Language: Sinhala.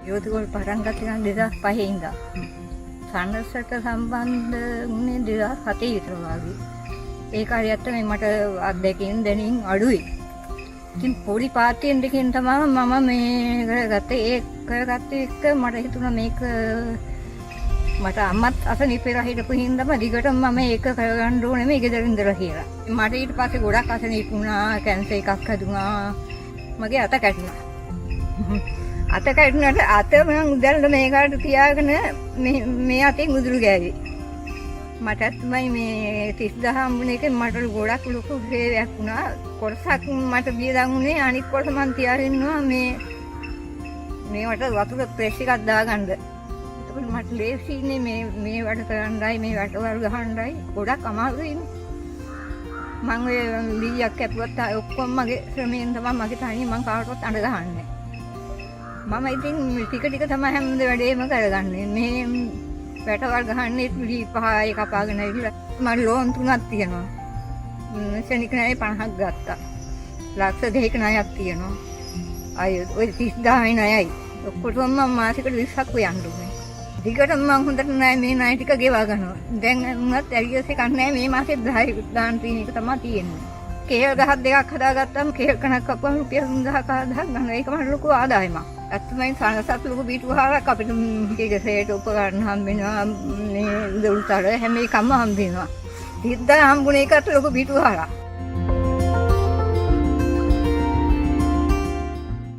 යෝතිගොල් පටන් ගත්තේ 2005 ඉඳන්. සන්නසට සම්බන්ධ වුණේ 2007 විතර වගේ. ඒ කාලේ ඇත්තටම මට අත්දැකීම් දැනීම් අඩුයි. ඉතින් පොඩි පාර්ටියෙන් දෙකෙන් තමයි මම මේ කරගත්තේ. ඒ කරගත්ත එක මට හිතුණා මේක මට අම්මත් අසනීප වෙලා හිටපු හින්දාම දිගටම මම ඒක කරගන්න ඕනේ මේ ගෙදර ඉඳලා කියලා. මට ඊට පස්සේ ගොඩක් අසනීප වුණා, කැන්සර් එකක් හැදුනා. මගේ අත කැඩුණා. අත කැඩුණාට අත මම උදැල්ල මේකට තියාගෙන මේ අතෙන් උදුරු ගෑවි. මටත් මේ 30000 හම්බුන එකෙන් මට ගොඩක් ලොකු හේවයක් වුණා. කොටසක් මට බියදන් උනේ, අනිත් කොටස මම තියාගෙන ඉන්නවා මේවට වතුර ප්‍රෙස් එකක් දාගන්න. ඒකත් මට ලේසියිනේ මේ වැඩ කරන්නයි මේ වැඩවල් ගහන්නයි ගොඩක් අමාරුයිනේ. මම ඔය ලීයක් කැපුවත් ඔක්කොම මගේ ශ්‍රමයෙන් තමයි මගේ තනිය මම කාටවත් අඬ ගහන්නේ. මම ඉතින් ටික ටික තමයි හැම වැඩේම කරගන්නේ. මේ වැටවල් ගහන්නේ පිළි 5 කපාගෙන ඉවිලා මට ලෝන් 3ක් තියෙනවා. ශනික ණය 50ක් ගත්තා. ලක්ෂ 2ක ණයක් තියෙනවා. අය ඔය 30000 ණයයි. ඔක්කොටම මම මාසෙකට 20ක් උයන්න ඕනේ. දිගටම මම හොඳට ණය මේ ණය ටික ගෙවා ගන්නවා. දැන් උනත් ඇරියස් එකක් නැහැ. මේ මාසෙත් 10 දාන්න තියෙන එක තමයි තියෙන්නේ. කේල් ගහක් දෙකක් හදාගත්තාම කේල් කනක් කපුවම රුපියල් 3000ක් ගන්නවා. ඒක මට ලොකු ආදායමක්. ඇත්තමයි සනසත් ලොකු බීටුවහරක් අපිට ගෙසේට උපකරණ හම්බ වෙනවා. මේ උදව්තර හැම එකම හම්බ වෙනවා. 30000 හම්බුනේ ඒකට ලොකු බීටුවහරක්.